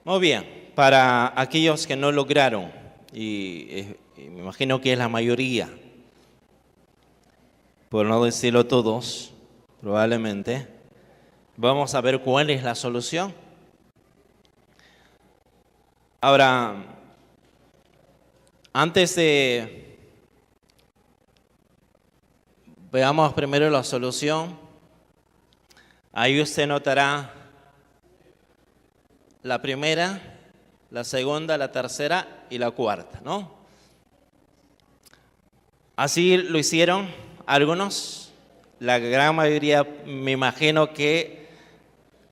Muy bien, para aquellos que no lograron, y me imagino que es la mayoría, por no decirlo todos, probablemente, vamos a ver cuál es la solución. Ahora, antes de veamos primero la solución, ahí usted notará la primera, la segunda, la tercera y la cuarta, ¿no? Así lo hicieron algunos, la gran mayoría me imagino que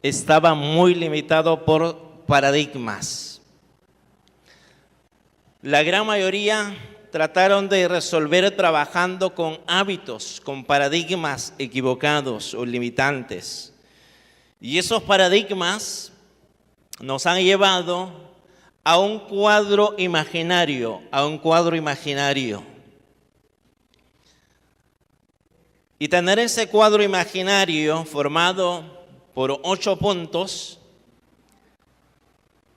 estaba muy limitado por paradigmas. La gran mayoría trataron de resolver trabajando con hábitos, con paradigmas equivocados o limitantes. Y esos paradigmas nos han llevado a un cuadro imaginario, Y tener ese cuadro imaginario formado por 8 puntos,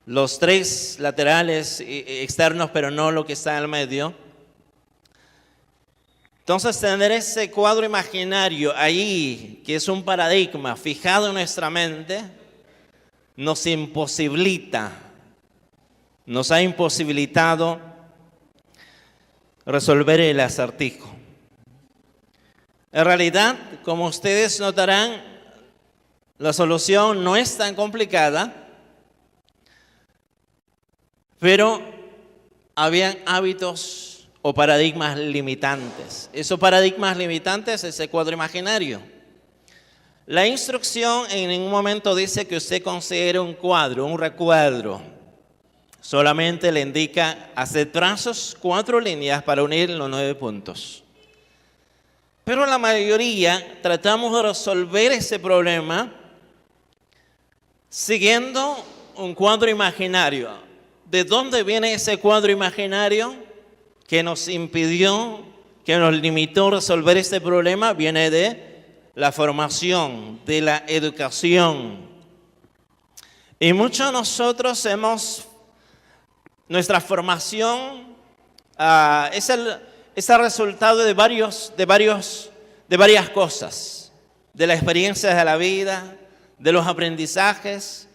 los 3 laterales externos, pero no lo que está en el medio. Entonces, tener ese cuadro imaginario ahí, que es un paradigma fijado en nuestra mente, nos ha imposibilitado resolver el acertijo. En realidad, como ustedes notarán, la solución no es tan complicada, pero habían hábitos o paradigmas limitantes. Esos paradigmas limitantes, ese cuadro imaginario. La instrucción en ningún momento dice que usted considere un cuadro, un recuadro. Solamente le indica hacer trazos, 4 líneas para unir los 9 puntos. Pero la mayoría tratamos de resolver ese problema siguiendo un cuadro imaginario. ¿De dónde viene ese cuadro imaginario que nos impidió, que nos limitó a resolver este problema? Viene de la formación, de la educación. Y muchos de nosotros nuestra formación es el resultado de varias cosas, de las experiencias de la vida, de los aprendizajes,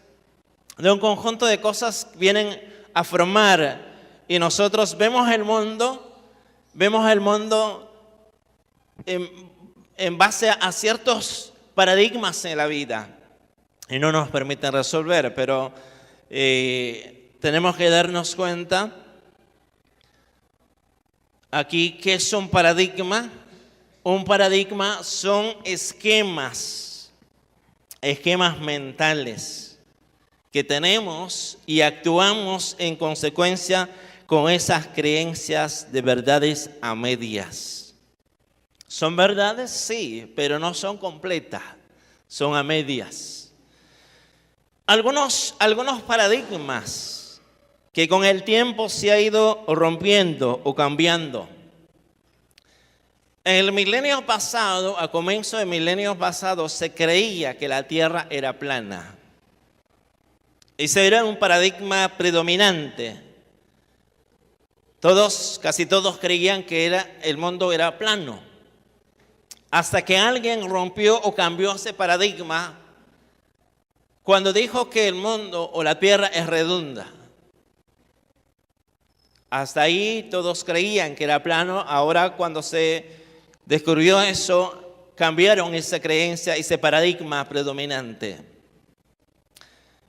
de un conjunto de cosas que vienen a formar, y nosotros vemos el mundo en base a ciertos paradigmas en la vida y no nos permiten resolver, pero tenemos que darnos cuenta aquí que es un paradigma. Un paradigma son esquemas mentales que tenemos y actuamos en consecuencia con esas creencias de verdades a medias. ¿Son verdades? Sí, pero no son completas, son a medias. Algunos paradigmas que con el tiempo se ha ido rompiendo o cambiando. En el milenio pasado, a comienzo del milenio pasado, se creía que la tierra era plana. Ese era un paradigma predominante. Casi todos creían que el mundo era plano. Hasta que alguien rompió o cambió ese paradigma cuando dijo que el mundo o la tierra es redonda. Hasta ahí todos creían que era plano. Ahora, cuando se descubrió eso, cambiaron esa creencia, ese paradigma predominante.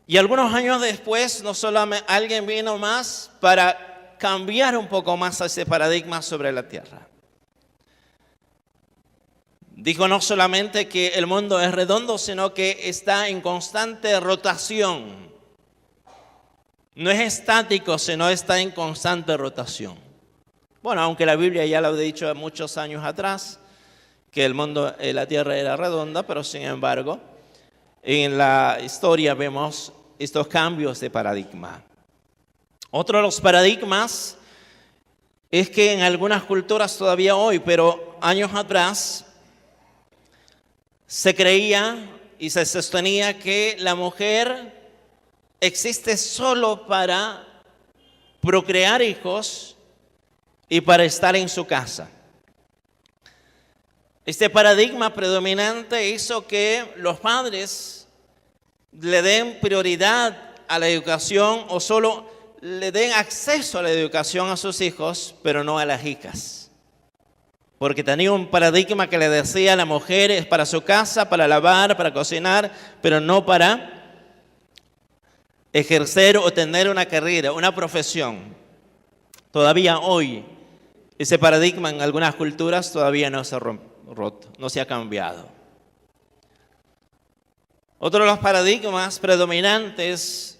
Y algunos años después, no solamente alguien vino más para cambiar un poco más ese paradigma sobre la tierra. Dijo no solamente que el mundo es redondo, sino que está en constante rotación. No es estático, sino está en constante rotación. Bueno, aunque la Biblia ya lo ha dicho muchos años atrás, que el mundo, la tierra era redonda, pero sin embargo, en la historia vemos estos cambios de paradigma. Otro de los paradigmas es que en algunas culturas todavía hoy, pero años atrás, se creía y se sostenía que la mujer existe solo para procrear hijos y para estar en su casa. Este paradigma predominante hizo que los padres le den prioridad a la educación o solo le den acceso a la educación a sus hijos, pero no a las hijas. Porque tenía un paradigma que le decía a la mujer es para su casa, para lavar, para cocinar, pero no para ejercer o tener una carrera, una profesión. Todavía hoy, ese paradigma en algunas culturas todavía no se ha roto, no se ha cambiado. Otro de los paradigmas predominantes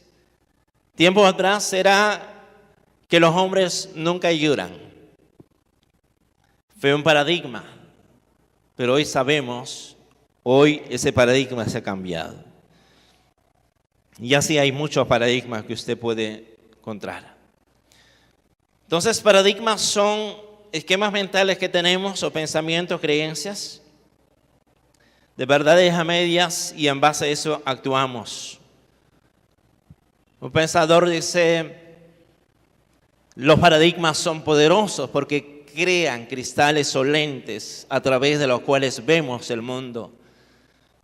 tiempo atrás era que los hombres nunca lloran. Fue un paradigma, pero hoy sabemos, hoy ese paradigma se ha cambiado. Y así hay muchos paradigmas que usted puede encontrar. Entonces, paradigmas son esquemas mentales que tenemos o pensamientos, creencias, de verdades a medias y en base a eso actuamos. Un pensador dice, los paradigmas son poderosos porque crean cristales o lentes a través de los cuales vemos el mundo.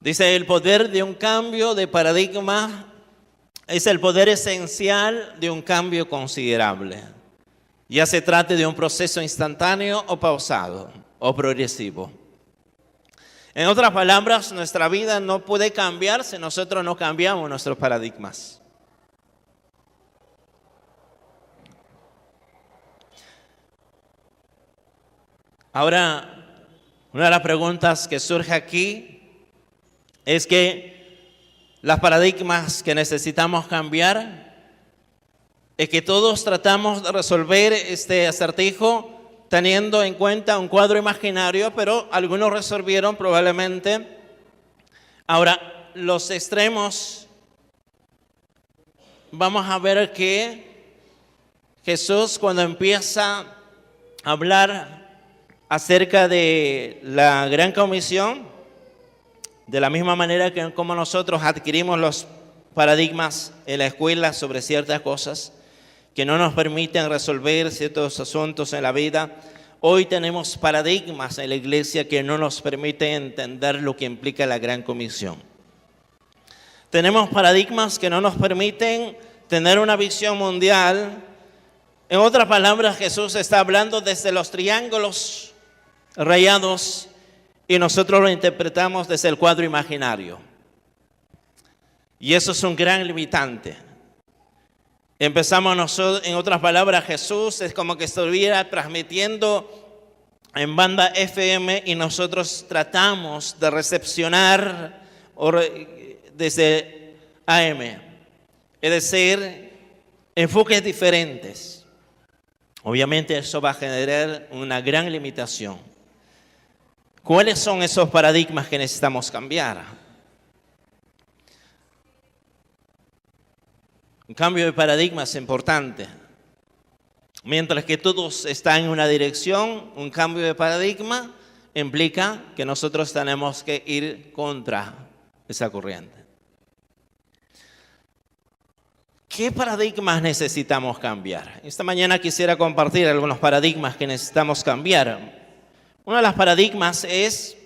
Dice, el poder de un cambio de paradigma es el poder esencial de un cambio considerable. Ya se trate de un proceso instantáneo o pausado o progresivo. En otras palabras, nuestra vida no puede cambiar si nosotros no cambiamos nuestros paradigmas. Ahora, una de las preguntas que surge aquí es que los paradigmas que necesitamos cambiar es que todos tratamos de resolver este acertijo teniendo en cuenta un cuadro imaginario, pero algunos resolvieron probablemente. Ahora, los extremos, vamos a ver que Jesús cuando empieza a hablar acerca de la gran comisión, de la misma manera que como nosotros adquirimos los paradigmas en la escuela sobre ciertas cosas que no nos permiten resolver ciertos asuntos en la vida, hoy tenemos paradigmas en la iglesia que no nos permiten entender lo que implica la gran comisión. Tenemos paradigmas que no nos permiten tener una visión mundial. En otras palabras, Jesús está hablando desde los triángulos rayados y nosotros lo interpretamos desde el cuadro imaginario. Y eso es un gran limitante. Empezamos nosotros, en otras palabras, Jesús es como que estuviera transmitiendo en banda FM y nosotros tratamos de recepcionar desde AM. Es decir, enfoques diferentes. Obviamente eso va a generar una gran limitación. ¿Cuáles son esos paradigmas que necesitamos cambiar? Un cambio de paradigma es importante. Mientras que todos están en una dirección, un cambio de paradigma implica que nosotros tenemos que ir contra esa corriente. ¿Qué paradigmas necesitamos cambiar? Esta mañana quisiera compartir algunos paradigmas que necesitamos cambiar. Uno de los paradigmas es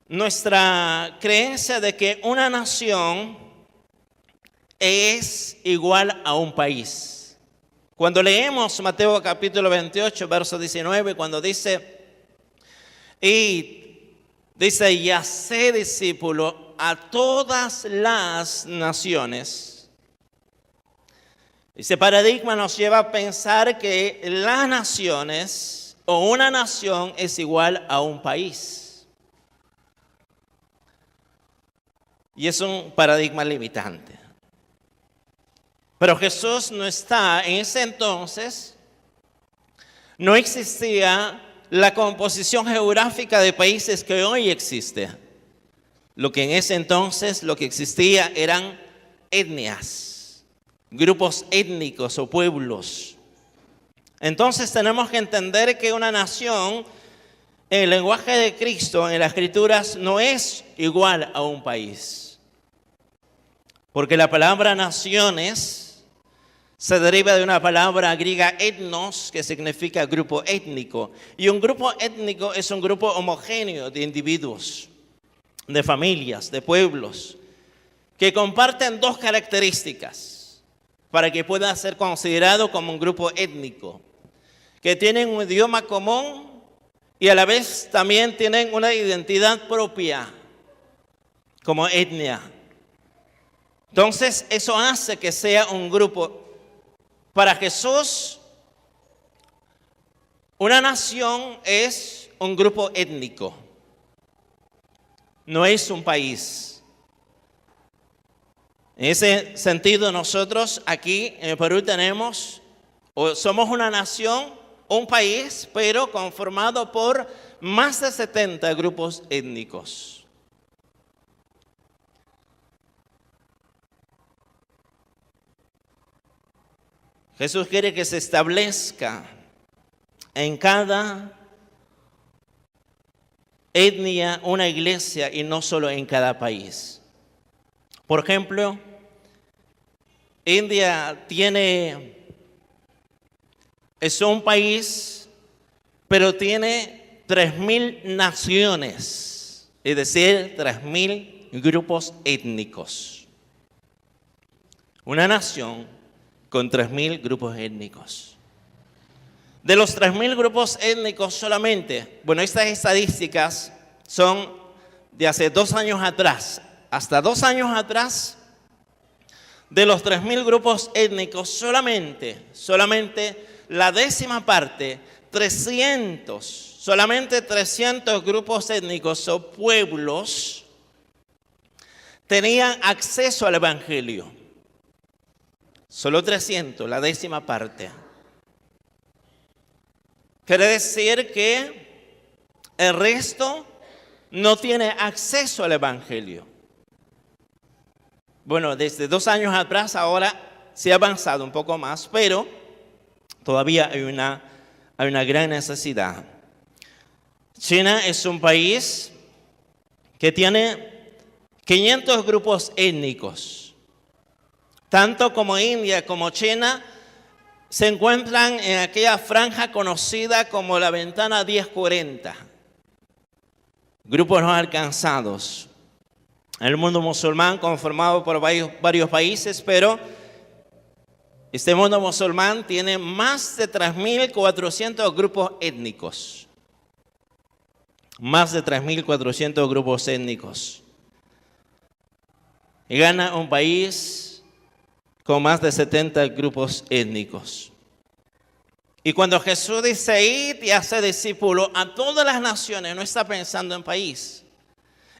nuestra creencia de que una nación es igual a un país. Cuando leemos Mateo capítulo 28, verso 19, cuando dice, y haced discípulos a todas las naciones. Ese paradigma nos lleva a pensar que las naciones o una nación es igual a un país. Y es un paradigma limitante. Pero Jesús no está, en ese entonces no existía la composición geográfica de países que hoy existe. Lo que en ese entonces lo que existía eran etnias, grupos étnicos o pueblos. Entonces tenemos que entender que una nación, en el lenguaje de Cristo, en las Escrituras, no es igual a un país. Porque la palabra naciones se deriva de una palabra griega etnos, que significa grupo étnico. Y un grupo étnico es un grupo homogéneo de individuos, de familias, de pueblos, que comparten dos características para que pueda ser considerado como un grupo étnico, que tienen un idioma común y a la vez también tienen una identidad propia como etnia. Entonces, eso hace que sea un grupo. Para Jesús, una nación es un grupo étnico, no es un país. En ese sentido, nosotros aquí en Perú somos una nación, un país, pero conformado por más de 70 grupos étnicos. Jesús quiere que se establezca en cada etnia una iglesia y no solo en cada país. Por ejemplo, India es un país, pero tiene 3.000 naciones, es decir, 3.000 grupos étnicos. Una nación con 3.000 grupos étnicos. De los 3.000 grupos étnicos solamente, estas estadísticas son de hace 2 años atrás. Hasta 2 años atrás, de los 3.000 grupos étnicos, solamente la 10ª parte, solamente 300 grupos étnicos o pueblos tenían acceso al Evangelio. Solo 300, la 10ª parte. Quiere decir que el resto no tiene acceso al Evangelio. Desde 2 años atrás ahora se ha avanzado un poco más, pero todavía hay una gran necesidad. China es un país que tiene 500 grupos étnicos. Tanto como India como China se encuentran en aquella franja conocida como la ventana 1040. Grupos no alcanzados. El mundo musulmán conformado por varios países, pero este mundo musulmán tiene más de 3.400 grupos étnicos. Más de 3.400 grupos étnicos. Y gana un país con más de 70 grupos étnicos. Y cuando Jesús dice, id y hacer discípulos a todas las naciones, no está pensando en país.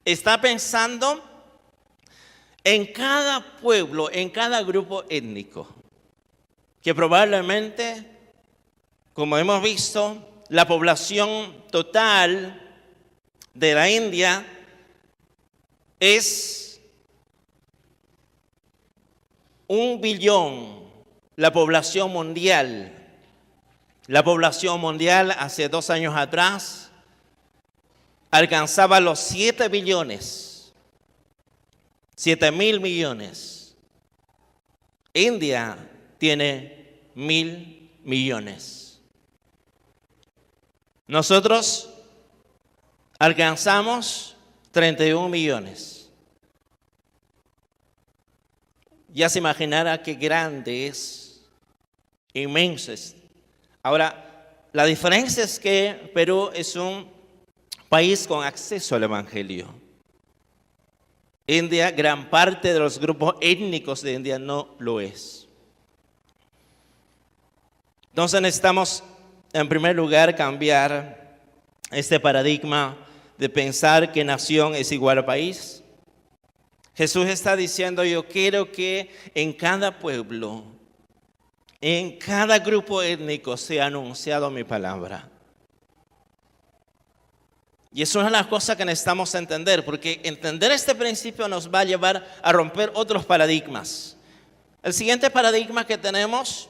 Está pensando en cada pueblo, en cada grupo étnico. Que probablemente, como hemos visto, la población total de la India es 1 billón, la población mundial. La población mundial hace 2 años atrás alcanzaba los 7 billones, 7.000 millones. India tiene 1.000 millones. Nosotros alcanzamos 31 millones. Ya se imaginará qué grande es, inmenso es. Ahora, la diferencia es que Perú es un país con acceso al Evangelio. India, gran parte de los grupos étnicos de India no lo es. Entonces necesitamos, en primer lugar, cambiar este paradigma de pensar que nación es igual a país. Jesús está diciendo, yo quiero que en cada pueblo, en cada grupo étnico sea anunciado mi palabra. Y es una de las cosas que necesitamos entender, porque entender este principio nos va a llevar a romper otros paradigmas. El siguiente paradigma que tenemos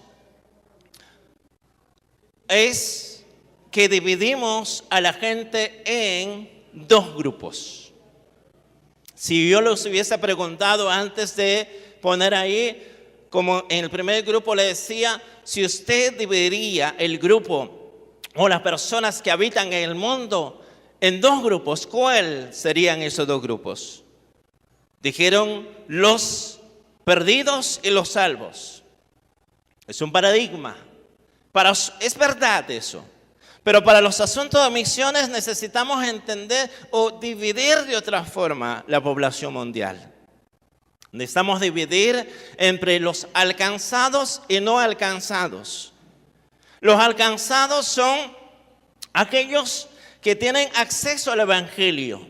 es que dividimos a la gente en 2 grupos. Si yo les hubiese preguntado antes de poner ahí, como en el primer grupo le decía, si usted dividiría el grupo o las personas que habitan en el mundo en dos grupos, ¿cuáles serían esos dos grupos? Dijeron los perdidos y los salvos. Es un paradigma. Es verdad eso. Pero para los asuntos de misiones necesitamos entender o dividir de otra forma la población mundial. Necesitamos dividir entre los alcanzados y no alcanzados. Los alcanzados son aquellos que tienen acceso al Evangelio.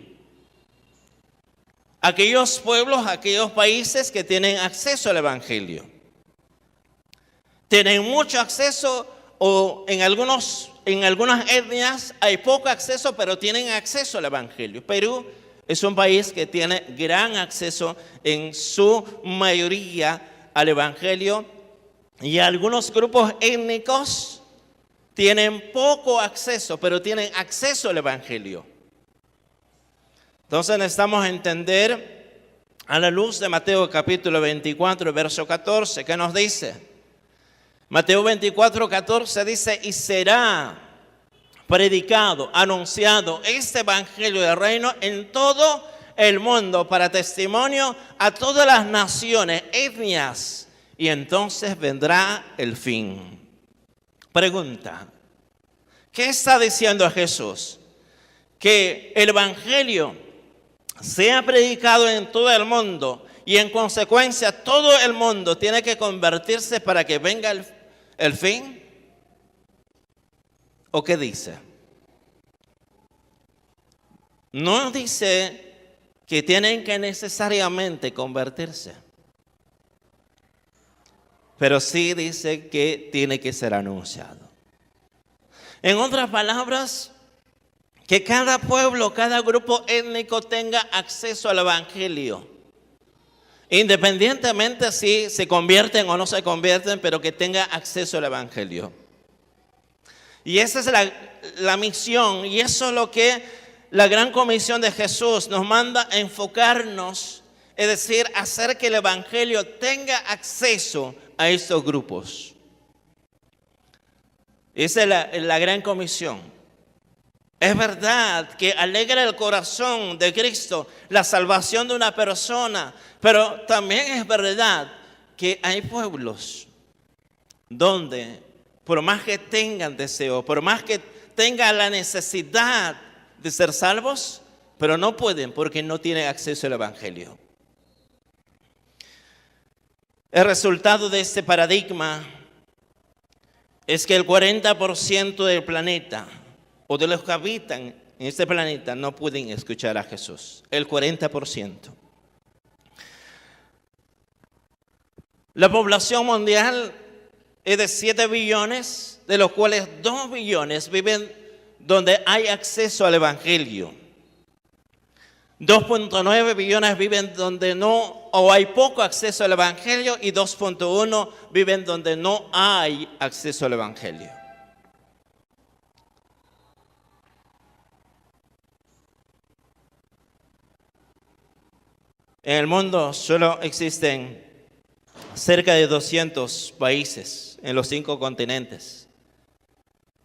Aquellos pueblos, aquellos países que tienen acceso al Evangelio. Tienen mucho acceso o en algunas etnias hay poco acceso, pero tienen acceso al Evangelio. Perú es un país que tiene gran acceso en su mayoría al Evangelio y algunos grupos étnicos tienen poco acceso, pero tienen acceso al Evangelio. Entonces necesitamos entender a la luz de Mateo capítulo 24, verso 14, ¿qué nos dice? Mateo 24, 14 dice, y será predicado, anunciado este evangelio del reino en todo el mundo para testimonio a todas las naciones, etnias, y entonces vendrá el fin. Pregunta, ¿qué está diciendo Jesús? Que el evangelio sea predicado en todo el mundo y en consecuencia todo el mundo tiene que convertirse para que venga el fin. ¿O qué dice? No dice que tienen que necesariamente convertirse, pero sí dice que tiene que ser anunciado. En otras palabras, que cada pueblo, cada grupo étnico tenga acceso al Evangelio, independientemente si se convierten o no se convierten, pero que tenga acceso al Evangelio. Y esa es la misión, y eso es lo que la gran comisión de Jesús nos manda a enfocarnos, es decir, hacer que el Evangelio tenga acceso a estos grupos. Esa es la gran comisión. Es verdad que alegra el corazón de Cristo la salvación de una persona, pero también es verdad que hay pueblos donde por más que tengan deseo, por más que tengan la necesidad de ser salvos, pero no pueden porque no tienen acceso al Evangelio. El resultado de este paradigma es que el 40% del planeta o de los que habitan en este planeta no pueden escuchar a Jesús. El 40%. La población mundial es de 7 billones, de los cuales 2 billones viven donde hay acceso al Evangelio. 2.9 billones viven donde no o hay poco acceso al Evangelio y 2.1 viven donde no hay acceso al Evangelio. En el mundo solo existen cerca de 200 países en los 5 continentes,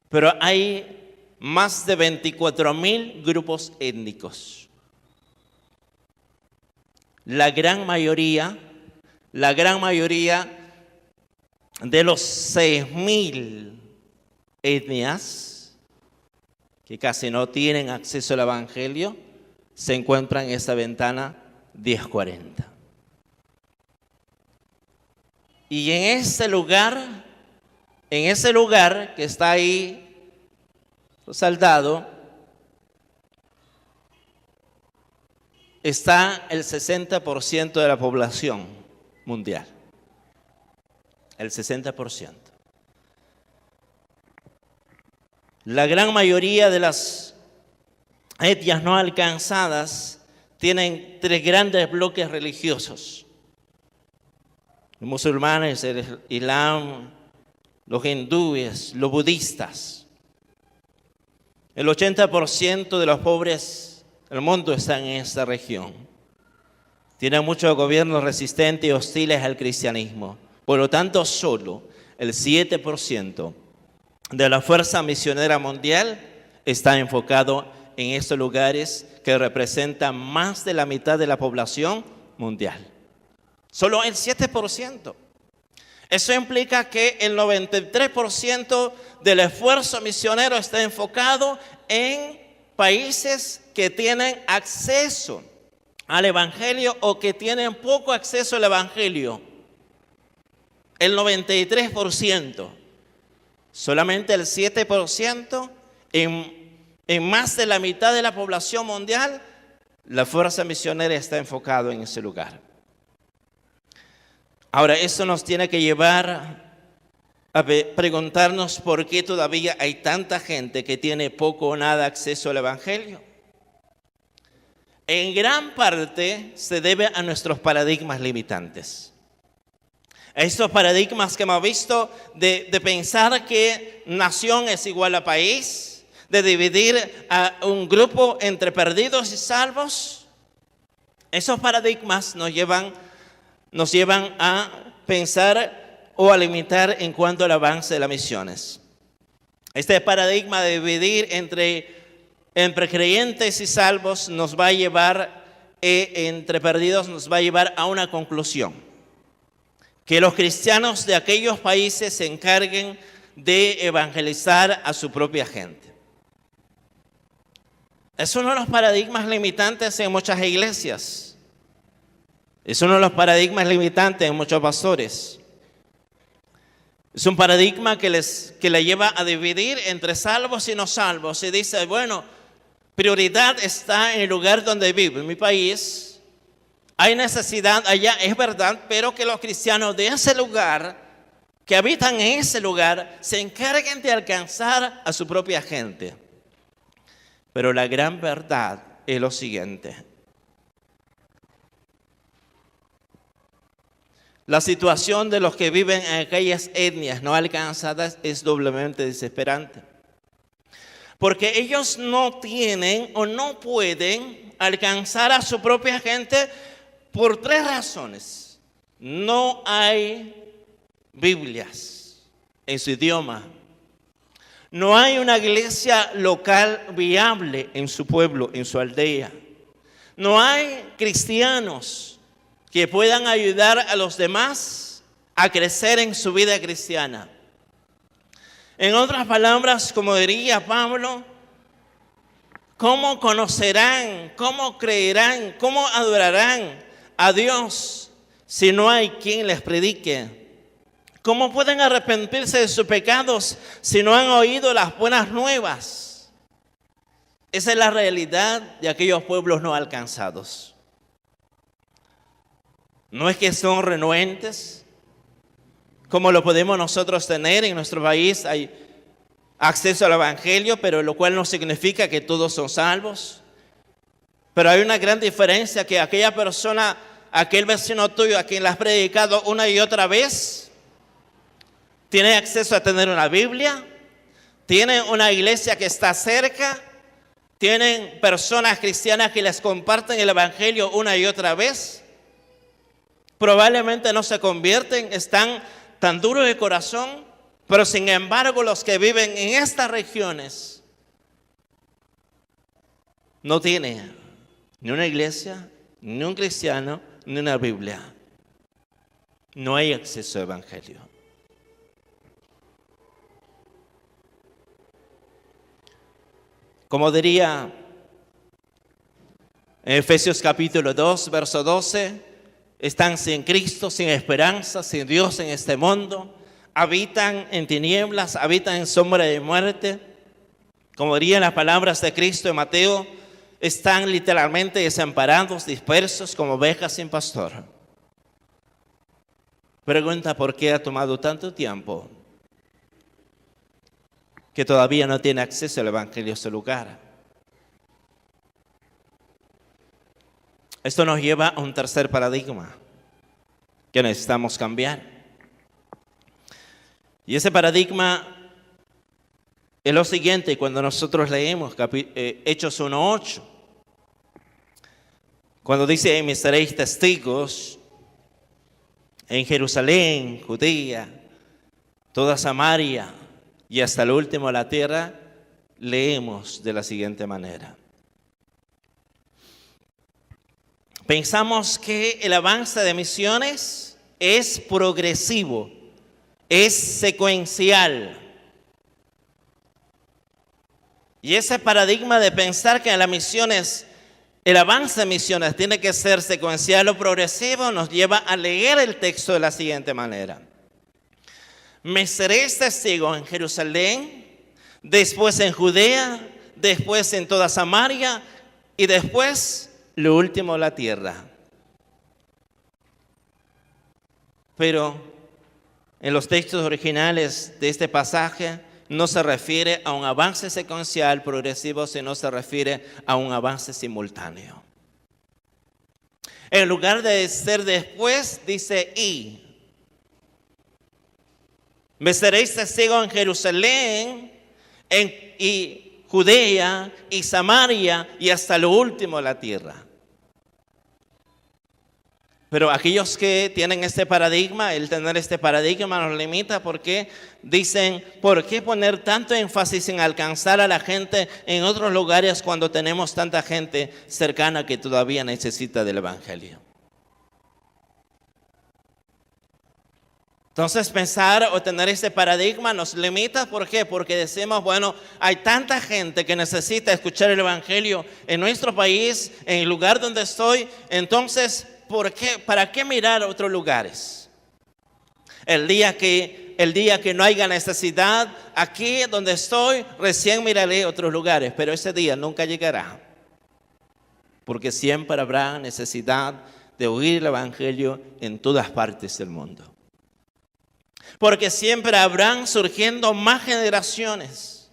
pero hay más de 24,000 grupos étnicos. La gran mayoría de los 6,000 etnias que casi no tienen acceso al Evangelio se encuentran en esta ventana 1040. Y en ese lugar que está ahí resaltado, está el 60% de la población mundial. El 60%. La gran mayoría de las etnias no alcanzadas tienen 3 grandes bloques religiosos. Los musulmanes, el islam, los hindúes, los budistas. El 80% de los pobres del mundo están en esta región. Tiene muchos gobiernos resistentes y hostiles al cristianismo. Por lo tanto, solo el 7% de la fuerza misionera mundial está enfocado en estos lugares que representan más de la mitad de la población mundial. Solo el 7%. Eso implica que el 93% del esfuerzo misionero está enfocado en países que tienen acceso al Evangelio o que tienen poco acceso al Evangelio. El 93%. Solamente el 7% en más de la mitad de la población mundial, la fuerza misionera está enfocada en ese lugar. Ahora, eso nos tiene que llevar a preguntarnos por qué todavía hay tanta gente que tiene poco o nada acceso al Evangelio. En gran parte se debe a nuestros paradigmas limitantes. Estos paradigmas que hemos visto de pensar que nación es igual a país, de dividir a un grupo entre perdidos y salvos. Esos paradigmas nos llevan a pensar o a limitar en cuanto al avance de las misiones. Este paradigma de dividir entre creyentes y salvos nos va a llevar, entre perdidos, nos va a llevar a una conclusión: que los cristianos de aquellos países se encarguen de evangelizar a su propia gente. Es uno de los paradigmas limitantes en muchas iglesias. Es uno de los paradigmas limitantes en muchos pastores. Es un paradigma que les lleva a dividir entre salvos y no salvos. Y dice, bueno, prioridad está en el lugar donde vivo. En mi país hay necesidad allá, es verdad, pero que los cristianos de ese lugar, que habitan en ese lugar, se encarguen de alcanzar a su propia gente. Pero la gran verdad es lo siguiente: la situación de los que viven en aquellas etnias no alcanzadas es doblemente desesperante. Porque ellos no tienen o no pueden alcanzar a su propia gente por 3 razones. No hay Biblias en su idioma. No hay una iglesia local viable en su pueblo, en su aldea. No hay cristianos que puedan ayudar a los demás a crecer en su vida cristiana. En otras palabras, como diría Pablo, ¿cómo conocerán, cómo creerán, cómo adorarán a Dios si no hay quien les predique? ¿Cómo pueden arrepentirse de sus pecados si no han oído las buenas nuevas? Esa es la realidad de aquellos pueblos no alcanzados. No es que son renuentes, como lo podemos nosotros tener en nuestro país. Hay acceso al Evangelio, pero lo cual no significa que todos son salvos. Pero hay una gran diferencia: que aquella persona, aquel vecino tuyo a quien le has predicado una y otra vez, tiene acceso a tener una Biblia, tiene una iglesia que está cerca, tienen personas cristianas que les comparten el Evangelio una y otra vez. Probablemente no se convierten, están tan duros de corazón, pero sin embargo los que viven en estas regiones no tienen ni una iglesia, ni un cristiano, ni una Biblia. No hay acceso al Evangelio. Como diría en Efesios capítulo 2, verso 12, están sin Cristo, sin esperanza, sin Dios en este mundo. Habitan en tinieblas, habitan en sombra de muerte. Como dirían las palabras de Cristo en Mateo, están literalmente desamparados, dispersos como ovejas sin pastor. Pregunta: ¿por qué ha tomado tanto tiempo que todavía no tiene acceso al Evangelio a su lugar? Esto nos lleva a un tercer paradigma que necesitamos cambiar. Y ese paradigma es lo siguiente: cuando nosotros leemos Hechos 1:8, Cuando dice, me seréis testigos en Jerusalén, Judea, toda Samaria y hasta el último de la tierra, leemos de la siguiente manera. Pensamos que el avance de misiones es progresivo, es secuencial. Y ese paradigma de pensar que las misiones, el avance de misiones tiene que ser secuencial o progresivo, nos lleva a leer el texto de la siguiente manera. Me seréis testigos en Jerusalén, después en Judea, después en toda Samaria y después lo último la tierra. Pero en los textos originales de este pasaje no se refiere a un avance secuencial progresivo, sino se refiere a un avance simultáneo. En lugar de ser después, dice y. Me seréis testigos en Jerusalén, y Judea y Samaria y hasta lo último de la tierra. Pero aquellos que tienen este paradigma, el tener este paradigma nos limita porque dicen, ¿por qué poner tanto énfasis en alcanzar a la gente en otros lugares cuando tenemos tanta gente cercana que todavía necesita del Evangelio? Entonces pensar o tener este paradigma nos limita, ¿por qué? Porque decimos, bueno, hay tanta gente que necesita escuchar el Evangelio en nuestro país, en el lugar donde estoy, entonces, ¿para qué mirar a otros lugares? El día que no haya necesidad, aquí donde estoy, recién miraré otros lugares, pero ese día nunca llegará, porque siempre habrá necesidad de oír el Evangelio en todas partes del mundo. Porque siempre habrán surgiendo más generaciones.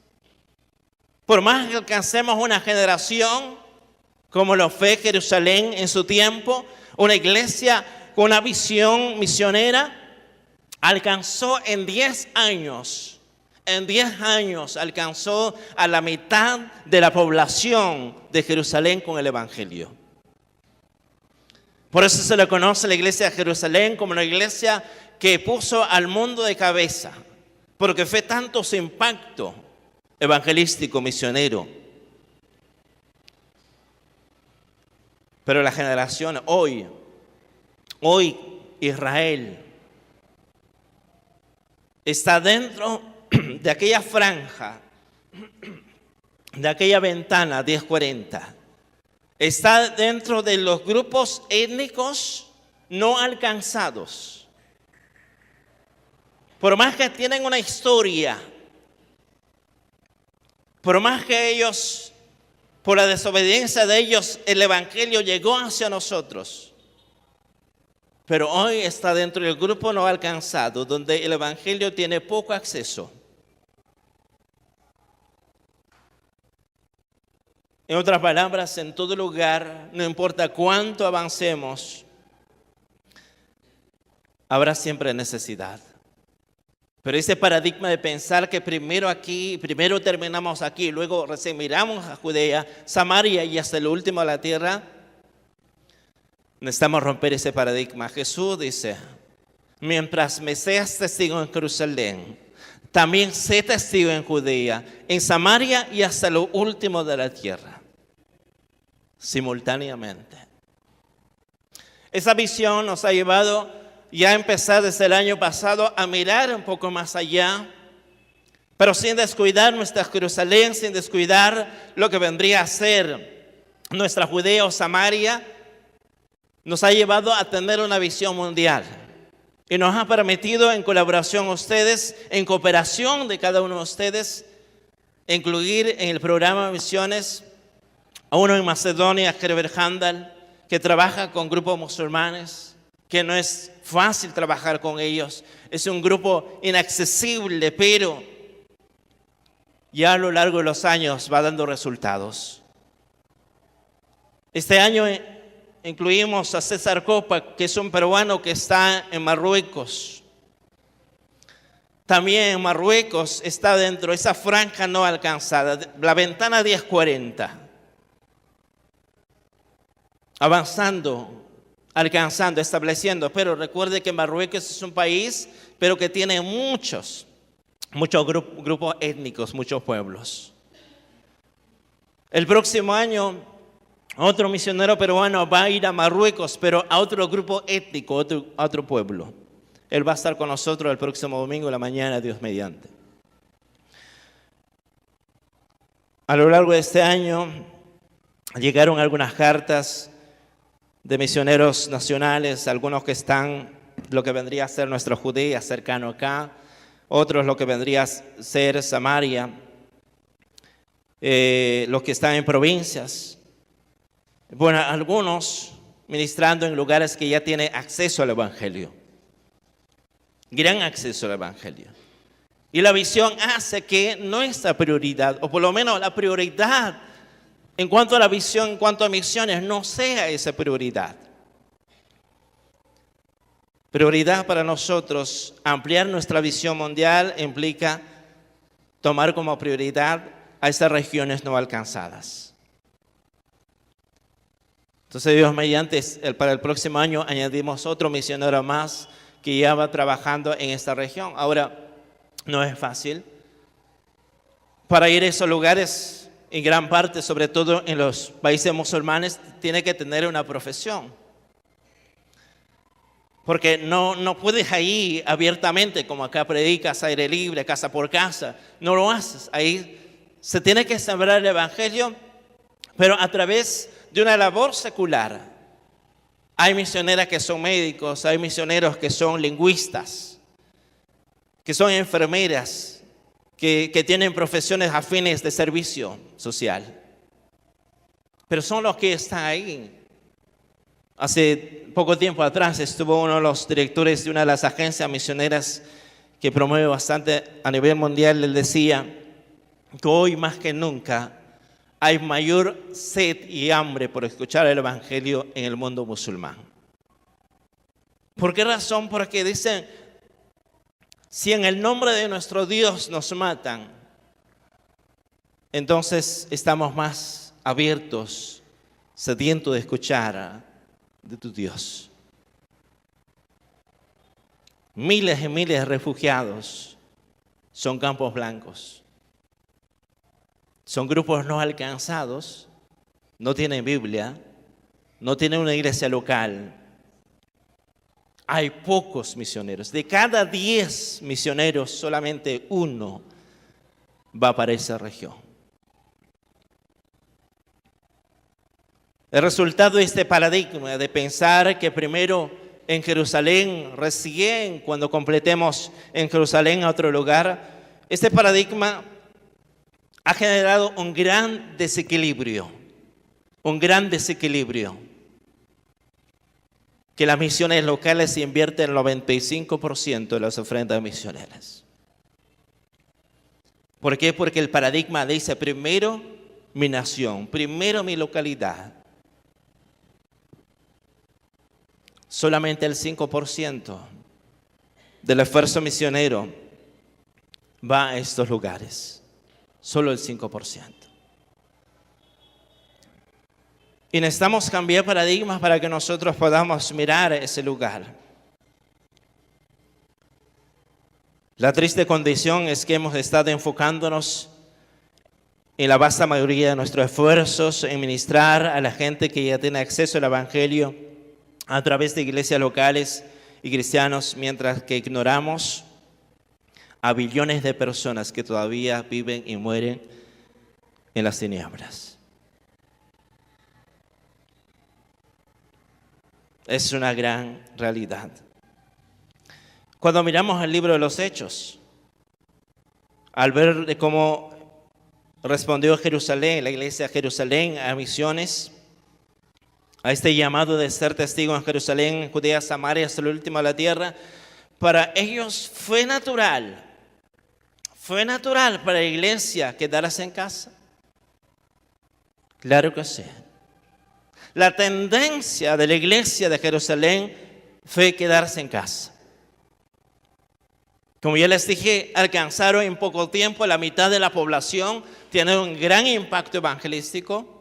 Por más que alcancemos una generación, como lo fue Jerusalén en su tiempo, una iglesia con una visión misionera, alcanzó en 10 años alcanzó a la mitad de la población de Jerusalén con el Evangelio. Por eso se le conoce a la iglesia de Jerusalén como una iglesia que puso al mundo de cabeza, porque fue tanto su impacto evangelístico, misionero. Pero la generación hoy Israel está dentro de aquella franja, de aquella ventana 1040. Está dentro de los grupos étnicos no alcanzados. Por más que tienen una historia, por más que ellos, por la desobediencia de ellos, el Evangelio llegó hacia nosotros. Pero hoy está dentro del grupo no alcanzado, donde el Evangelio tiene poco acceso. En otras palabras, en todo lugar, no importa cuánto avancemos, habrá siempre necesidad. Pero ese paradigma de pensar que primero terminamos aquí, luego recién miramos a Judea, Samaria y hasta el último de la tierra, necesitamos romper ese paradigma. Jesús dice, mientras me seas testigo en Jerusalén, también sé testigo en Judea, en Samaria y hasta lo último de la tierra, simultáneamente. Esa visión nos ha llevado ya empezar desde el año pasado a mirar un poco más allá, pero sin descuidar nuestra Jerusalén, sin descuidar lo que vendría a ser nuestra Judea o Samaria, nos ha llevado a tener una visión mundial. Y nos ha permitido en colaboración ustedes, en cooperación de cada uno de ustedes, incluir en el programa de misiones a uno en Macedonia, Herbert Handel, que trabaja con grupos musulmanes, que no es fácil trabajar con ellos. Es un grupo inaccesible, pero ya a lo largo de los años va dando resultados. Este año incluimos a César Copa, que es un peruano que está en Marruecos. También en Marruecos está dentro de esa franja no alcanzada, la ventana 1040. avanzando, alcanzando, estableciendo. Pero recuerde que Marruecos es un país, pero que tiene muchos grupos étnicos, muchos pueblos. El próximo año, otro misionero peruano va a ir a Marruecos, pero a otro grupo étnico, a otro pueblo. Él va a estar con nosotros el próximo domingo en la mañana, Dios mediante. A lo largo de este año llegaron algunas cartas de misioneros nacionales, algunos que están lo que vendría a ser nuestra Judea, cercano acá, otros lo que vendría a ser Samaria, los que están en provincias. Bueno, algunos ministrando en lugares que ya tienen acceso al Evangelio, gran acceso al Evangelio. Y la visión hace que nuestra prioridad, o por lo menos la prioridad en cuanto a la visión, en cuanto a misiones, no sea esa prioridad. Prioridad para nosotros, ampliar nuestra visión mundial implica tomar como prioridad a estas regiones no alcanzadas. Entonces, Dios mediante, para el próximo año añadimos otro misionero más que ya va trabajando en esta región. Ahora, no es fácil. Para ir a esos lugares, en gran parte, sobre todo en los países musulmanes, tiene que tener una profesión. Porque no puedes ahí abiertamente, como acá predicas, aire libre, casa por casa. No lo haces. Ahí se tiene que sembrar el Evangelio, pero a través de una labor secular. Hay misioneras que son médicos, hay misioneros que son lingüistas, que son enfermeras, que tienen profesiones afines de servicio social. Pero son los que están ahí. Hace poco tiempo atrás estuvo uno de los directores de una de las agencias misioneras que promueve bastante a nivel mundial. Él decía que hoy más que nunca hay mayor sed y hambre por escuchar el Evangelio en el mundo musulmán. ¿Por qué razón? Porque dicen, si en el nombre de nuestro Dios nos matan, entonces estamos más abiertos, sedientos de escuchar de tu Dios. Miles y miles de refugiados son campos blancos. Son grupos no alcanzados, no tienen Biblia, no tienen una iglesia local. Hay pocos misioneros. De cada 10 misioneros, solamente uno va para esa región. El resultado de este paradigma de pensar que primero en Jerusalén, recién cuando completemos en Jerusalén a otro lugar, este paradigma ha generado un gran desequilibrio. Que las misiones locales invierten el 95% de las ofrendas misioneras. ¿Por qué? Porque el paradigma dice primero mi nación, primero mi localidad. Solamente el 5% del esfuerzo misionero va a estos lugares. Solo el 5%. Y necesitamos cambiar paradigmas para que nosotros podamos mirar ese lugar. La triste condición es que hemos estado enfocándonos en la vasta mayoría de nuestros esfuerzos en ministrar a la gente que ya tiene acceso al Evangelio a través de iglesias locales y cristianos, mientras que ignoramos a billones de personas que todavía viven y mueren en las tinieblas. Es una gran realidad. Cuando miramos el libro de los Hechos, al ver de cómo respondió Jerusalén, la iglesia de Jerusalén, a misiones, a este llamado de ser testigo en Jerusalén, Judea, Samaria, hasta lo último de la tierra, para ellos fue natural para la iglesia quedarse en casa. Claro que sí. La tendencia de la iglesia de Jerusalén fue quedarse en casa. Como ya les dije, alcanzaron en poco tiempo la mitad de la población, tienen un gran impacto evangelístico,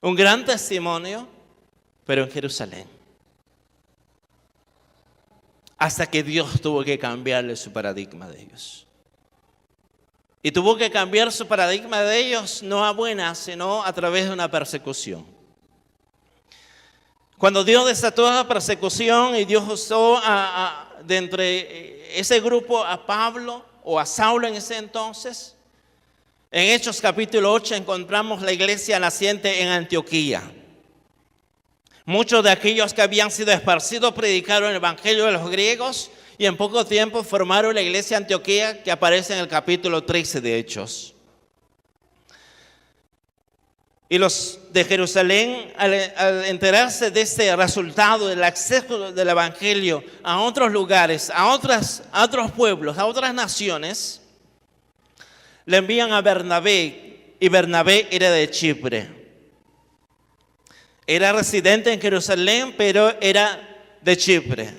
un gran testimonio, pero en Jerusalén. Hasta que Dios tuvo que cambiarle su paradigma de ellos. Y tuvo que cambiar su paradigma de ellos no a buenas, sino a través de una persecución. Cuando Dios desató la persecución y Dios usó de entre ese grupo a Pablo o a Saulo en ese entonces, en Hechos capítulo 8 encontramos la iglesia naciente en Antioquía. Muchos de aquellos que habían sido esparcidos predicaron el evangelio de los griegos y en poco tiempo formaron la iglesia de Antioquía que aparece en el capítulo 13 de Hechos. Y los de Jerusalén, al enterarse de este resultado del acceso del evangelio a otros lugares, a otros pueblos, a otras naciones, le envían a Bernabé, y Bernabé era de Chipre. Era residente en Jerusalén, pero era de Chipre.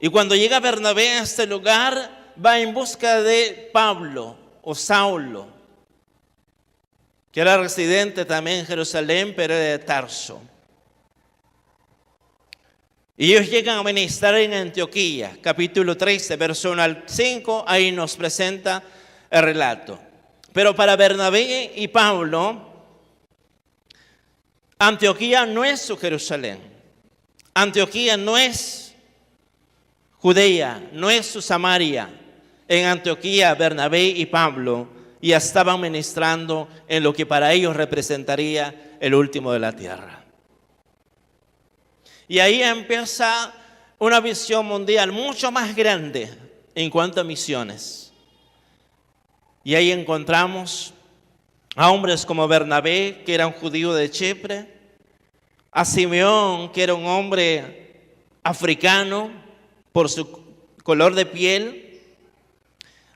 Y cuando llega Bernabé a este lugar, va en busca de Pablo o Saulo, que era residente también en Jerusalén, pero era de Tarso. Y ellos llegan a ministrar en Antioquía, capítulo 13, verso 1 al 5, ahí nos presenta el relato. Pero para Bernabé y Pablo, Antioquía no es su Jerusalén. Antioquía no es Judea, no es su Samaria. En Antioquía, Bernabé y Pablo ya estaban ministrando en lo que para ellos representaría el último de la tierra. Y ahí empieza una visión mundial mucho más grande en cuanto a misiones. Y ahí encontramos a hombres como Bernabé, que era un judío de Chipre, a Simeón, que era un hombre africano por su color de piel,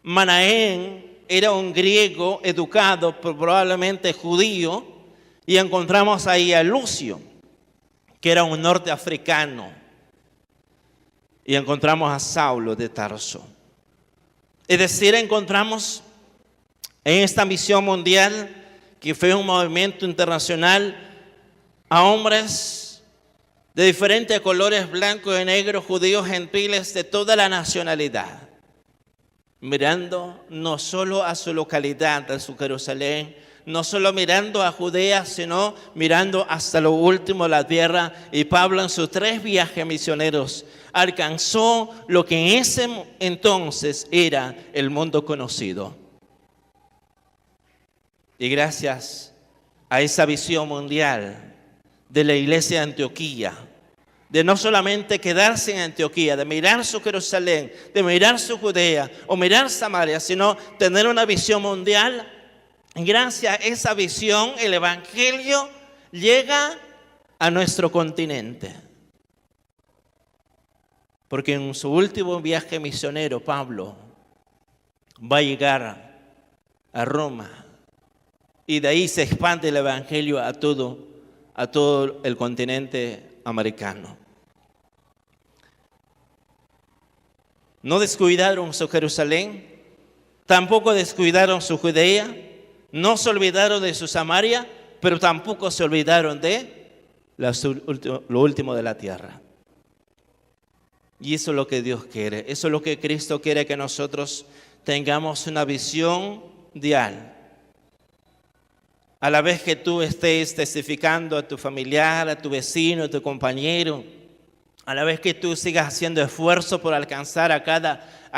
Manaén era un griego educado, probablemente judío, y encontramos ahí a Lucio, que era un norteafricano, y encontramos a Saulo de Tarso. Es decir, encontramos en esta misión mundial, que fue un movimiento internacional, a hombres de diferentes colores, blancos y negros, judíos, gentiles, de toda la nacionalidad, mirando no solo a su localidad, a su Jerusalén, no solo mirando a Judea, sino mirando hasta lo último de la tierra. Y Pablo en sus 3 viajes misioneros alcanzó lo que en ese entonces era el mundo conocido. Y gracias a esa visión mundial de la iglesia de Antioquía, de no solamente quedarse en Antioquía, de mirar su Jerusalén, de mirar su Judea o mirar Samaria, sino tener una visión mundial. Gracias a esa visión, el evangelio llega a nuestro continente. Porque en su último viaje misionero, Pablo va a llegar a Roma. Y de ahí se expande el evangelio a todo el continente americano. No descuidaron su Jerusalén, tampoco descuidaron su Judea, no se olvidaron de su Samaria, pero tampoco se olvidaron de lo último de la tierra. Y eso es lo que Dios quiere, eso es lo que Cristo quiere, que nosotros tengamos una visión mundial. A la vez que tú estés testificando a tu familiar, a tu vecino, a tu compañero, a la vez que tú sigas haciendo esfuerzo por alcanzar a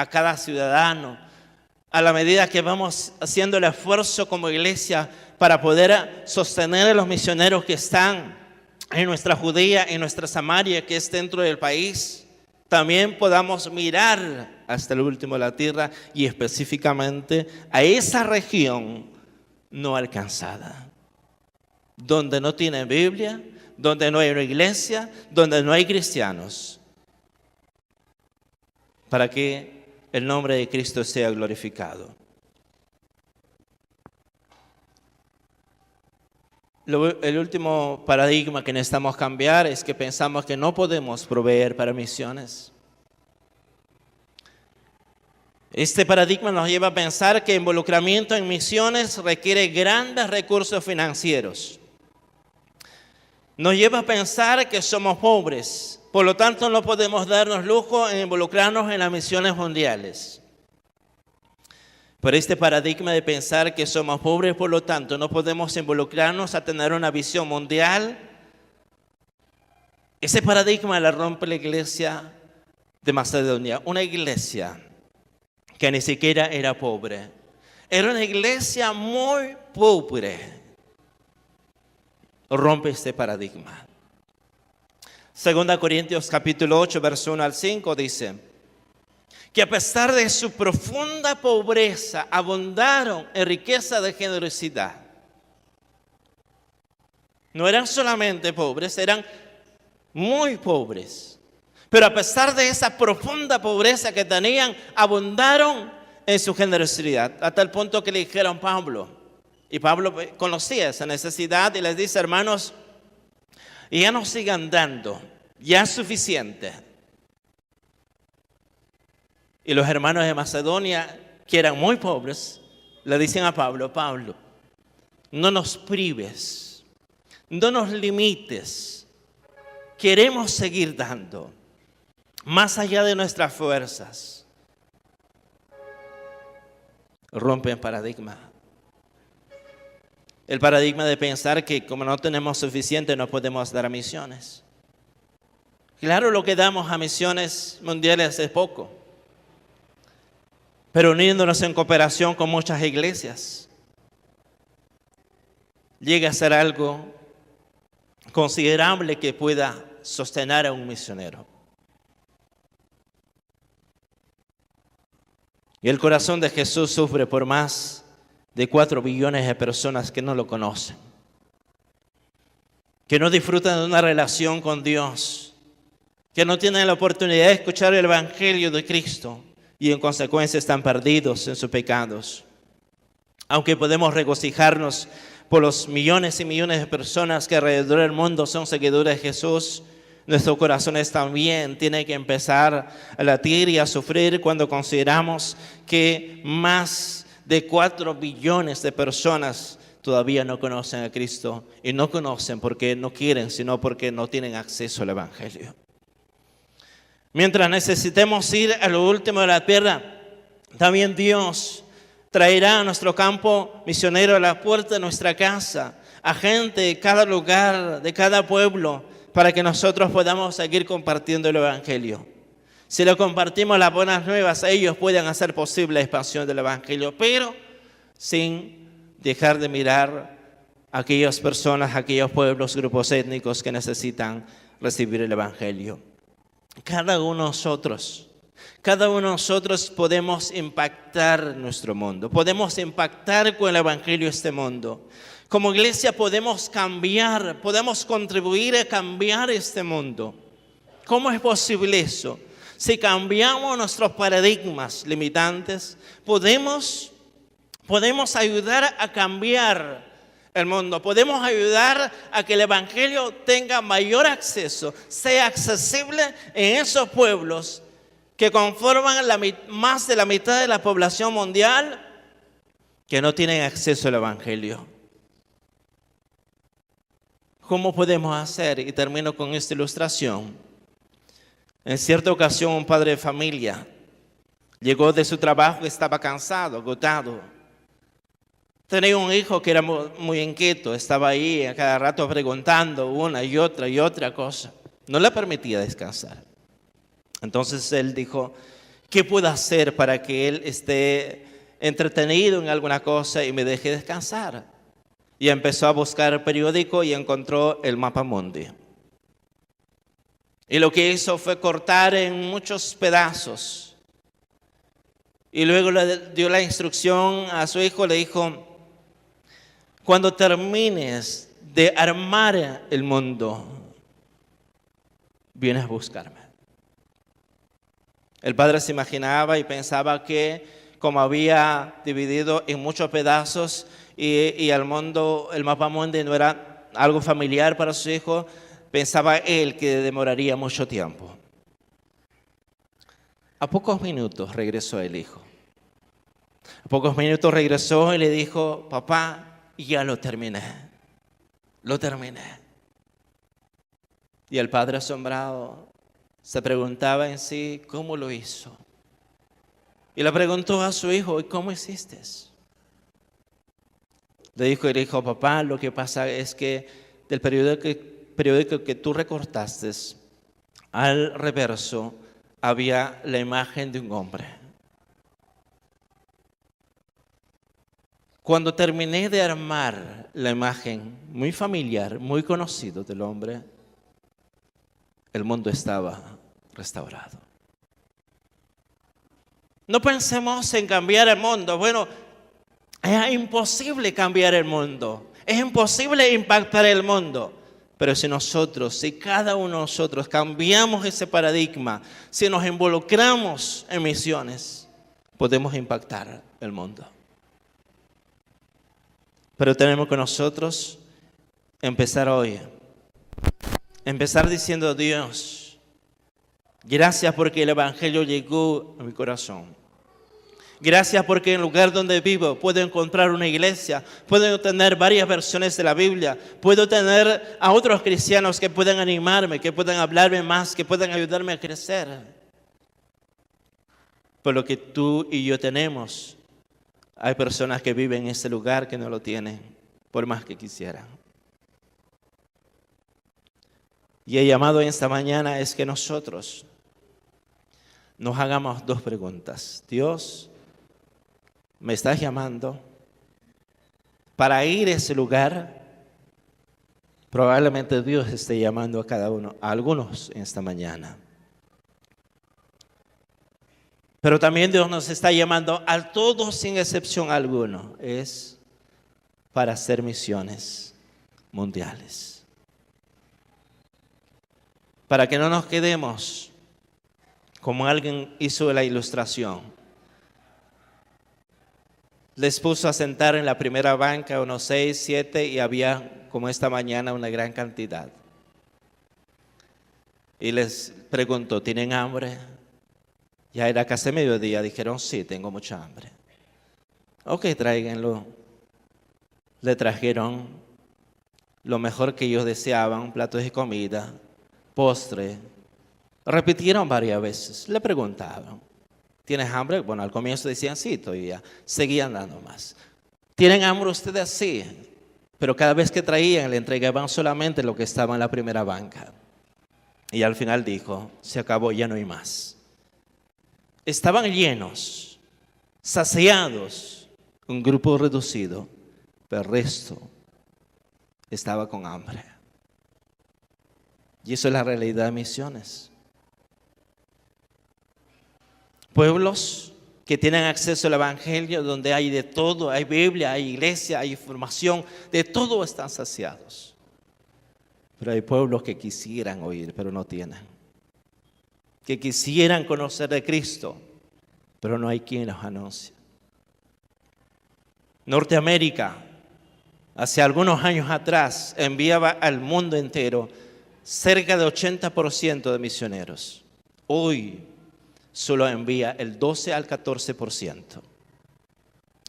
cada ciudadano, a la medida que vamos haciendo el esfuerzo como iglesia para poder sostener a los misioneros que están en nuestra Judea, en nuestra Samaria, que es dentro del país, también podamos mirar hasta el último de la tierra y específicamente a esa región no alcanzada, donde no tiene Biblia, donde no hay una iglesia, donde no hay cristianos, para que el nombre de Cristo sea glorificado. El último paradigma que necesitamos cambiar es que pensamos que no podemos proveer para misiones. Este paradigma nos lleva a pensar que involucramiento en misiones requiere grandes recursos financieros. nos lleva a pensar que somos pobres. Por lo tanto, no podemos darnos lujo en involucrarnos en las misiones mundiales. Por este paradigma de pensar que somos pobres, por lo tanto, no podemos involucrarnos a tener una visión mundial. Ese paradigma la rompe la iglesia de Macedonia, una iglesia que ni siquiera era pobre. Era una iglesia muy pobre. Rompe este paradigma. 2 Corintios capítulo 8, verso 1 al 5 dice que a pesar de su profunda pobreza, abundaron en riqueza de generosidad. No eran solamente pobres, eran muy pobres. Pero a pesar de esa profunda pobreza que tenían, abundaron en su generosidad. A tal punto que le dijeron a Pablo, y Pablo conocía esa necesidad y les dice, hermanos, ya no sigan dando, ya es suficiente. Y los hermanos de Macedonia, que eran muy pobres, le dicen a Pablo, Pablo, no nos prives, no nos limites, queremos seguir dando, más allá de nuestras fuerzas. Rompen paradigma. El paradigma de pensar que como no tenemos suficiente no podemos dar a misiones. Claro, lo que damos a misiones mundiales es poco, pero uniéndonos en cooperación con muchas iglesias, llega a ser algo considerable que pueda sostener a un misionero. Y el corazón de Jesús sufre por más de 4 billones de personas que no lo conocen, que no disfrutan de una relación con Dios, que no tienen la oportunidad de escuchar el Evangelio de Cristo y en consecuencia están perdidos en sus pecados. Aunque podemos regocijarnos por los millones y millones de personas que alrededor del mundo son seguidores de Jesús, nuestros corazones también tienen que empezar a latir y a sufrir cuando consideramos que más de 4 billones de personas todavía no conocen a Cristo. Y no conocen porque no quieren, sino porque no tienen acceso al Evangelio. Mientras necesitemos ir a lo último de la tierra, también Dios traerá a nuestro campo misionero a la puerta de nuestra casa, a gente de cada lugar, de cada pueblo, para que nosotros podamos seguir compartiendo el Evangelio. Si lo compartimos las buenas nuevas, ellos pueden hacer posible la expansión del Evangelio, pero sin dejar de mirar a aquellas personas, a aquellos pueblos, grupos étnicos que necesitan recibir el Evangelio. Cada uno de nosotros podemos impactar nuestro mundo, podemos impactar con el Evangelio este mundo. Como iglesia podemos cambiar, podemos contribuir a cambiar este mundo. ¿Cómo es posible eso? Si cambiamos nuestros paradigmas limitantes, podemos ayudar a cambiar el mundo. Podemos ayudar a que el Evangelio tenga mayor acceso, sea accesible en esos pueblos que conforman más de la mitad de la población mundial que no tienen acceso al Evangelio. ¿Cómo podemos hacer? Y termino con esta ilustración. En cierta ocasión, un padre de familia llegó de su trabajo y estaba cansado, agotado. Tenía un hijo que era muy inquieto, estaba ahí a cada rato preguntando una y otra cosa. No le permitía descansar. Entonces él dijo, ¿qué puedo hacer para que él esté entretenido en alguna cosa y me deje descansar? Y empezó a buscar el periódico y encontró el Mapa Mundi. Y lo que hizo fue cortar en muchos pedazos. Y luego le dio la instrucción a su hijo, le dijo, cuando termines de armar el mundo, vienes a buscarme. El padre se imaginaba y pensaba que como había dividido en muchos pedazos y el mundo, el Mapa Mundi no era algo familiar para su hijo, pensaba él que demoraría mucho tiempo. A pocos minutos regresó el hijo. A pocos minutos regresó y le dijo, papá, ya lo terminé. Lo terminé. Y el padre asombrado se preguntaba en sí cómo lo hizo. Y le preguntó a su hijo, ¿y cómo hiciste? Le dijo el hijo, papá, lo que pasa es que del periódico que tú recortaste, al reverso había la imagen de un hombre. Cuando terminé de armar la imagen muy familiar, muy conocido del hombre, el mundo estaba restaurado. No pensemos en cambiar el mundo. Bueno, es imposible cambiar el mundo. Es imposible impactar el mundo. Pero si cada uno de nosotros cambiamos ese paradigma, si nos involucramos en misiones, podemos impactar el mundo. Pero tenemos que nosotros empezar hoy. Empezar diciendo, Dios, gracias porque el Evangelio llegó a mi corazón. Gracias porque en el lugar donde vivo puedo encontrar una iglesia, puedo tener varias versiones de la Biblia, puedo tener a otros cristianos que puedan animarme, que puedan hablarme más, que puedan ayudarme a crecer. Por lo que tú y yo tenemos, hay personas que viven en ese lugar que no lo tienen, por más que quisieran. Y el llamado en esta mañana es que nosotros nos hagamos dos preguntas. Dios, ¿me estás llamando para ir a ese lugar? Probablemente Dios esté llamando a cada uno, a algunos en esta mañana. Pero también Dios nos está llamando a todos sin excepción alguna. Es para hacer misiones mundiales. Para que no nos quedemos como alguien hizo la ilustración. Les puso a sentar en la primera banca unos 6, 7 y había, como esta mañana, una gran cantidad. Y les preguntó, ¿tienen hambre? Ya era casi mediodía, dijeron, sí, tengo mucha hambre. Ok, tráiganlo. Le trajeron lo mejor que ellos deseaban, platos de comida, postre. Repitieron varias veces, le preguntaban, ¿tienes hambre? Bueno, al comienzo decían, sí, todavía. Seguían dando más. ¿Tienen hambre ustedes? Sí. Pero cada vez que traían, le entregaban solamente lo que estaba en la primera banca. Y al final dijo, se acabó, ya no hay más. Estaban llenos, saciados, un grupo reducido, pero el resto estaba con hambre. Y eso es la realidad de misiones. Pueblos que tienen acceso al Evangelio, donde hay de todo, hay Biblia, hay iglesia, hay información, de todo están saciados. Pero hay pueblos que quisieran oír, pero no tienen. Que quisieran conocer de Cristo, pero no hay quien los anuncie. Norteamérica, hace algunos años atrás, enviaba al mundo entero cerca de 80% de misioneros. Hoy solo envía el 12 al 14%.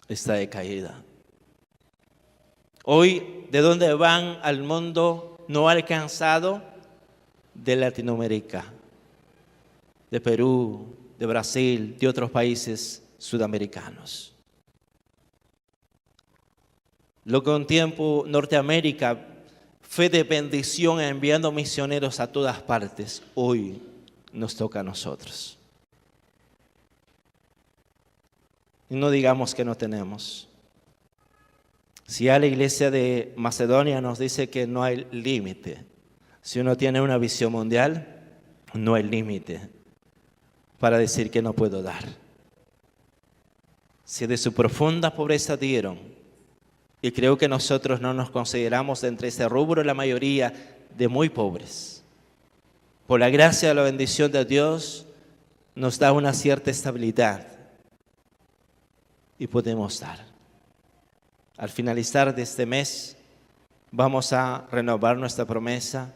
Está de caída. Hoy, ¿de dónde van al mundo no alcanzado? De Latinoamérica, de Perú, de Brasil, de otros países sudamericanos. Lo que un tiempo Norteamérica fue de bendición enviando misioneros a todas partes, hoy nos toca a nosotros. Y no digamos que no tenemos. Si ya la iglesia de Macedonia nos dice que no hay límite, si uno tiene una visión mundial, no hay límite para decir que no puedo dar. Si de su profunda pobreza dieron, y creo que nosotros no nos consideramos de entre ese rubro la mayoría de muy pobres, por la gracia y la bendición de Dios nos da una cierta estabilidad y podemos dar. Al finalizar de este mes vamos a renovar nuestra promesa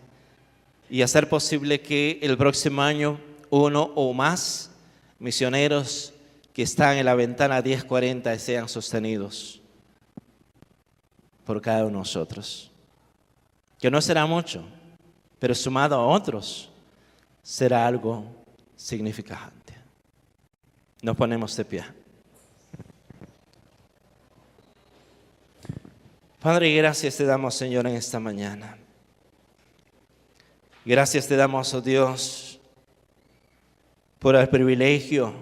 y hacer posible que el próximo año uno o más misioneros que están en la ventana 1040 sean sostenidos por cada uno de nosotros. Que no será mucho, pero sumado a otros será algo significante. Nos ponemos de pie. Padre, gracias te damos, Señor, en esta mañana. Gracias te damos, oh Dios, por el privilegio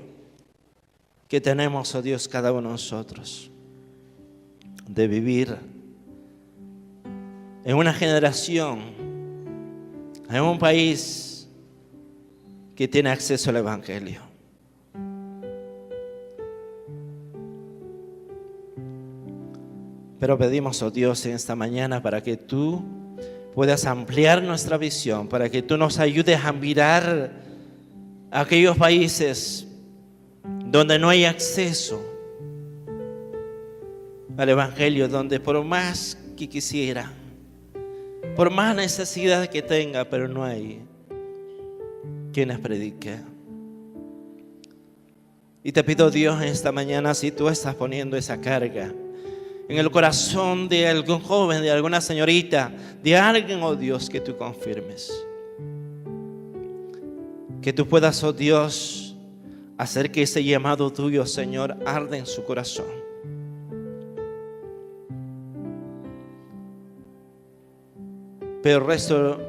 que tenemos, oh Dios, cada uno de nosotros, de vivir en una generación, en un país que tiene acceso al Evangelio. Pero pedimos, oh Dios, en esta mañana para que tú puedas ampliar nuestra visión, para que tú nos ayudes a mirar a aquellos países donde no hay acceso al Evangelio, donde por más que quisiera, por más necesidad que tenga, pero no hay quienes prediquen. Y te pido, Dios, en esta mañana, si tú estás poniendo esa carga en el corazón de algún joven, de alguna señorita, de alguien, oh Dios, que tú confirmes. Que tú puedas, oh Dios, hacer que ese llamado tuyo, Señor, arde en su corazón. Pero el resto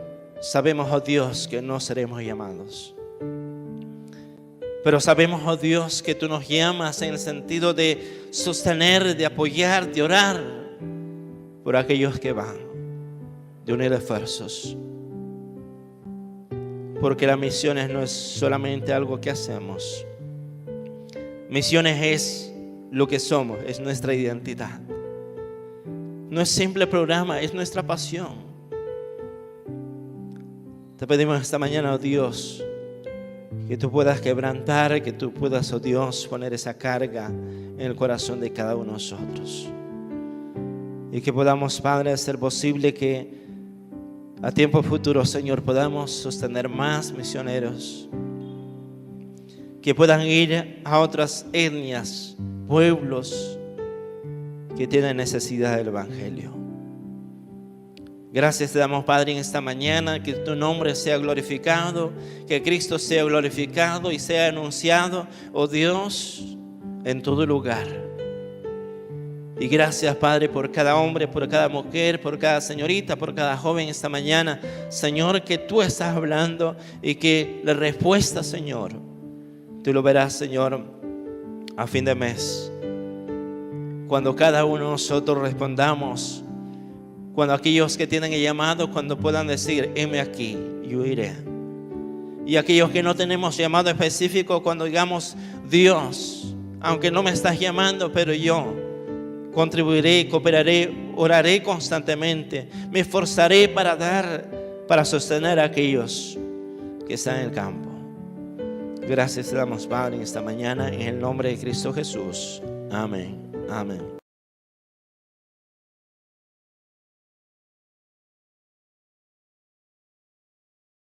sabemos, oh Dios, que no seremos llamados. Pero sabemos, oh Dios, que tú nos llamas en el sentido de sostener, de apoyar, de orar por aquellos que van, de unir esfuerzos. Porque las misiones no es solamente algo que hacemos. Misiones es lo que somos, es nuestra identidad. No es simple programa, es nuestra pasión. Te pedimos esta mañana, oh Dios, que tú puedas quebrantar, que tú puedas, oh Dios, poner esa carga en el corazón de cada uno de nosotros. Y que podamos, Padre, hacer posible que a tiempo futuro, Señor, podamos sostener más misioneros que puedan ir a otras etnias, pueblos que tienen necesidad del Evangelio. Gracias te damos, Padre, en esta mañana, que tu nombre sea glorificado, que Cristo sea glorificado y sea anunciado, oh Dios, en todo lugar. Y gracias, Padre, por cada hombre, por cada mujer, por cada señorita, por cada joven esta mañana. Señor, que tú estás hablando y que la respuesta, Señor, tú lo verás, Señor, a fin de mes. Cuando cada uno de nosotros respondamos, cuando aquellos que tienen el llamado, cuando puedan decir, heme aquí, yo iré. Y aquellos que no tenemos llamado específico, cuando digamos, Dios, aunque no me estás llamando, pero yo contribuiré, cooperaré, oraré constantemente, me esforzaré para dar, para sostener a aquellos que están en el campo. Gracias te damos, Padre, en esta mañana, en el nombre de Cristo Jesús. Amén. Amén.